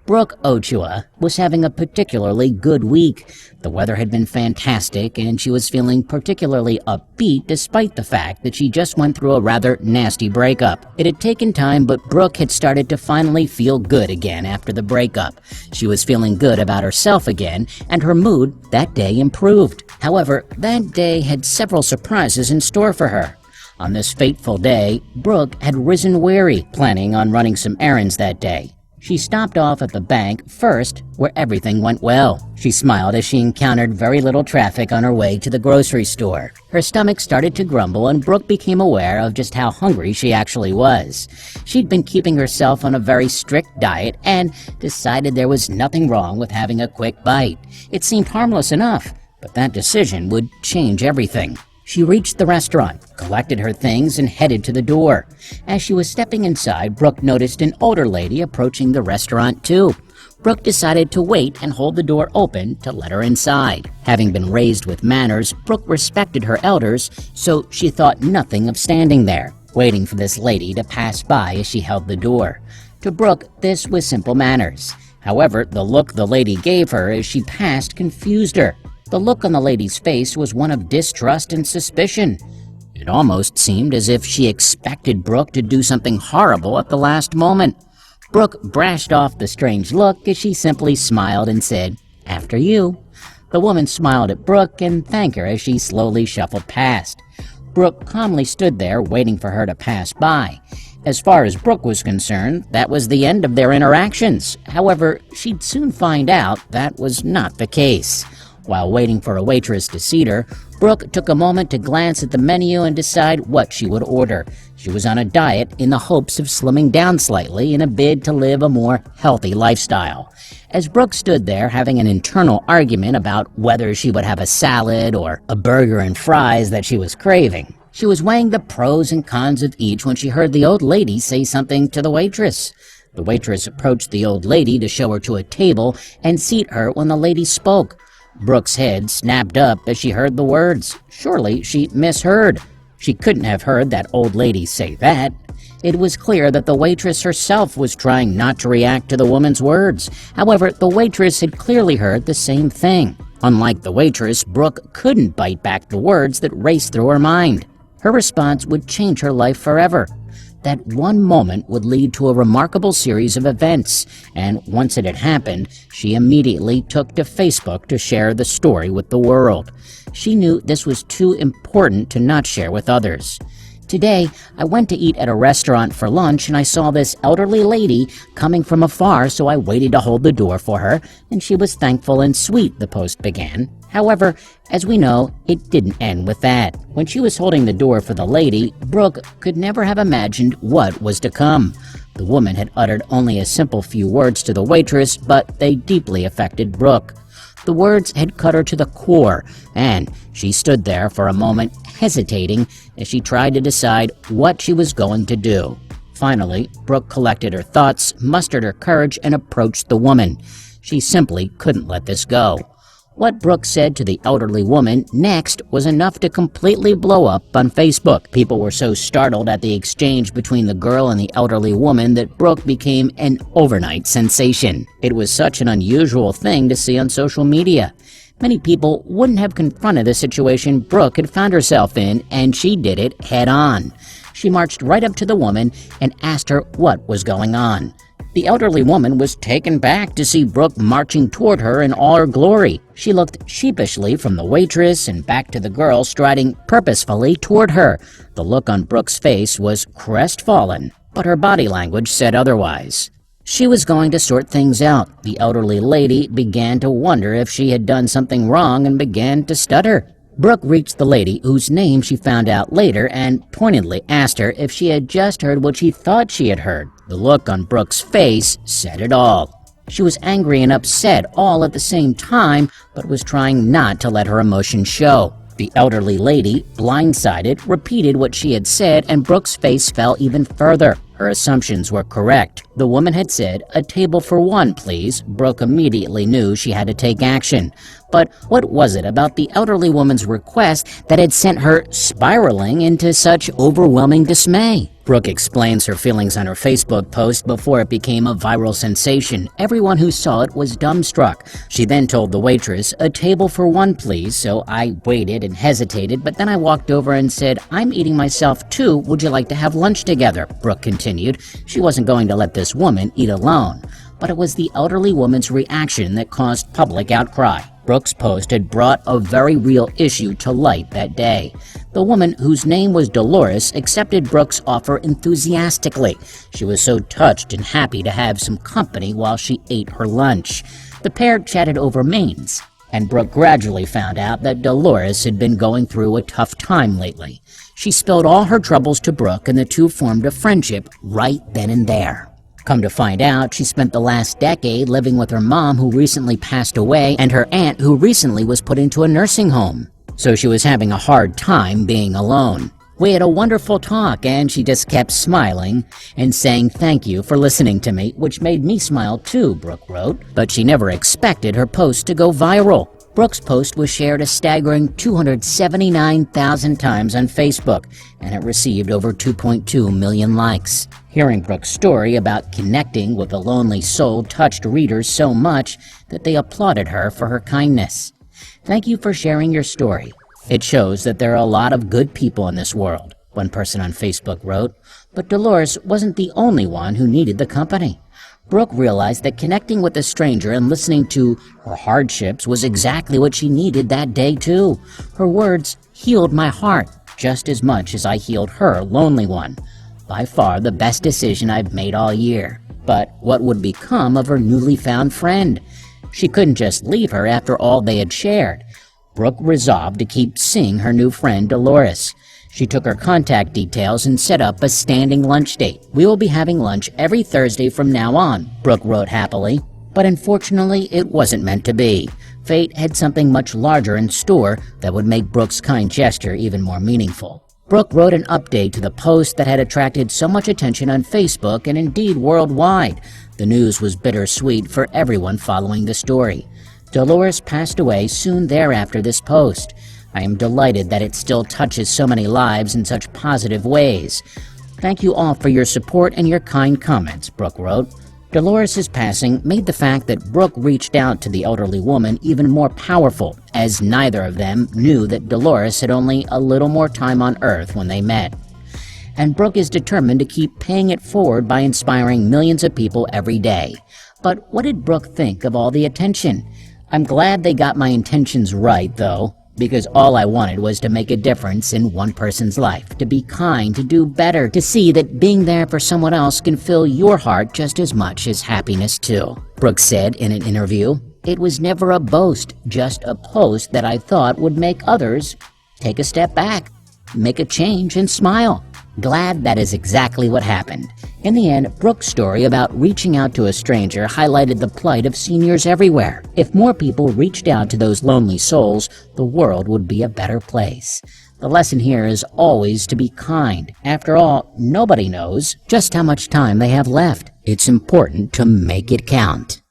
Brooke Ochua was having a particularly good week. The weather had been fantastic, and she was feeling particularly upbeat despite the fact that she just went through a rather nasty breakup. It had taken time, but Brooke had started to finally feel good again after the breakup. She was feeling good about herself again, and her mood that day improved. However, that day had several surprises in store for her. On this fateful day, Brooke had risen weary, planning on running some errands that day. She stopped off at the bank first, where everything went well. She smiled as she encountered very little traffic on her way to the grocery store. Her stomach started to grumble, and Brooke became aware of just how hungry she actually was. She'd been keeping herself on a very strict diet and decided there was nothing wrong with having a quick bite. It seemed harmless enough, but that decision would change everything. She reached the restaurant, collected her things, and headed to the door. As she was stepping inside, Brooke noticed an older lady approaching the restaurant too. Brooke decided to wait and hold the door open to let her inside. Having been raised with manners, Brooke respected her elders, so she thought nothing of standing there, waiting for this lady to pass by as she held the door. To Brooke, this was simple manners. However, the look the lady gave her as she passed confused her. The look on the lady's face was one of distrust and suspicion. It almost seemed as if she expected Brooke to do something horrible at the last moment. Brooke brushed off the strange look as she simply smiled and said, "After you." The woman smiled at Brooke and thanked her as she slowly shuffled past. Brooke calmly stood there waiting for her to pass by. As far as Brooke was concerned, that was the end of their interactions. However, she'd soon find out that was not the case. While waiting for a waitress to seat her, Brooke took a moment to glance at the menu and decide what she would order. She was on a diet in the hopes of slimming down slightly in a bid to live a more healthy lifestyle. As Brooke stood there having an internal argument about whether she would have a salad or a burger and fries that she was craving, she was weighing the pros and cons of each when she heard the old lady say something to the waitress. The waitress approached the old lady to show her to a table and seat her when the lady spoke. Brooke's head snapped up as she heard the words. Surely she misheard. She couldn't have heard that old lady say that. It was clear that the waitress herself was trying not to react to the woman's words. However, the waitress had clearly heard the same thing. Unlike the waitress, Brooke couldn't bite back the words that raced through her mind. Her response would change her life forever. That one moment would lead to a remarkable series of events, and once it had happened, she immediately took to Facebook to share the story with the world. She knew this was too important to not share with others. Today, I went to eat at a restaurant for lunch and I saw this elderly lady coming from afar, so I waited to hold the door for her, and she was thankful and sweet, the post began. However, as we know, it didn't end with that. When she was holding the door for the lady, Brooke could never have imagined what was to come. The woman had uttered only a simple few words to the waitress, but they deeply affected Brooke. The words had cut her to the core, and she stood there for a moment, hesitating as she tried to decide what she was going to do. Finally, Brooke collected her thoughts, mustered her courage, and approached the woman. She simply couldn't let this go. What Brooke said to the elderly woman next was enough to completely blow up on Facebook. People were so startled at the exchange between the girl and the elderly woman that Brooke became an overnight sensation. It was such an unusual thing to see on social media. Many people wouldn't have confronted the situation Brooke had found herself in, and she did it head on. She marched right up to the woman and asked her what was going on. The elderly woman was taken back to see Brooke marching toward her in all her glory. She looked sheepishly from the waitress and back to the girl striding purposefully toward her. The look on Brooke's face was crestfallen, but her body language said otherwise. She was going to sort things out. The elderly lady began to wonder if she had done something wrong and began to stutter. Brooke reached the lady, whose name she found out later, and pointedly asked her if she had just heard what she thought she had heard. The look on Brooke's face said it all. She was angry and upset all at the same time, but was trying not to let her emotions show. The elderly lady, blindsided, repeated what she had said, and Brooke's face fell even further. Her assumptions were correct. The woman had said, "A table for one, please." Brooke immediately knew she had to take action. But what was it about the elderly woman's request that had sent her spiraling into such overwhelming dismay? Brooke explains her feelings on her Facebook post before it became a viral sensation. Everyone who saw it was dumbstruck. She then told the waitress, "A table for one, please." So I waited and hesitated, but then I walked over and said, "I'm eating myself too. Would you like to have lunch together?" Brooke continued. She wasn't going to let this woman eat alone. But it was the elderly woman's reaction that caused public outcry. Brooke's post had brought a very real issue to light that day. The woman, whose name was Dolores, accepted Brooke's offer enthusiastically. She was so touched and happy to have some company while she ate her lunch. The pair chatted over mains, and Brooke gradually found out that Dolores had been going through a tough time lately. She spilled all her troubles to Brooke, and the two formed a friendship right then and there. Come to find out, she spent the last decade living with her mom, who recently passed away, and her aunt, who recently was put into a nursing home. So she was having a hard time being alone. We had a wonderful talk, and she just kept smiling and saying thank you for listening to me, which made me smile too, Brooke wrote. But she never expected her post to go viral. Brooke's post was shared a staggering 279,000 times on Facebook, and it received over 2.2 million likes. Hearing Brooke's story about connecting with a lonely soul touched readers so much that they applauded her for her kindness. "Thank you for sharing your story. It shows that there are a lot of good people in this world," one person on Facebook wrote. But Dolores wasn't the only one who needed the company. Brooke realized that connecting with a stranger and listening to her hardships was exactly what she needed that day too. Her words healed my heart just as much as I healed her lonely one. By far the best decision I've made all year. But what would become of her newly found friend? She couldn't just leave her after all they had shared. Brooke resolved to keep seeing her new friend Dolores. She took her contact details and set up a standing lunch date. "We will be having lunch every Thursday from now on," Brooke wrote happily. But unfortunately, it wasn't meant to be. Fate had something much larger in store that would make Brooke's kind gesture even more meaningful. Brooke wrote an update to the post that had attracted so much attention on Facebook and indeed worldwide. The news was bittersweet for everyone following the story. Dolores passed away soon thereafter this post. I am delighted that it still touches so many lives in such positive ways. "Thank you all for your support and your kind comments," Brooke wrote. Dolores' passing made the fact that Brooke reached out to the elderly woman even more powerful, as neither of them knew that Dolores had only a little more time on Earth when they met. And Brooke is determined to keep paying it forward by inspiring millions of people every day. But what did Brooke think of all the attention? I'm glad they got my intentions right, though, because all I wanted was to make a difference in one person's life, to be kind, to do better, to see that being there for someone else can fill your heart just as much as happiness too. Brooke said in an interview, "It was never a boast, just a post that I thought would make others take a step back, make a change, and smile." Glad that is exactly what happened. In the end, Brooke's story about reaching out to a stranger highlighted the plight of seniors everywhere. If more people reached out to those lonely souls, the world would be a better place. The lesson here is always to be kind. After all, nobody knows just how much time they have left. It's important to make it count.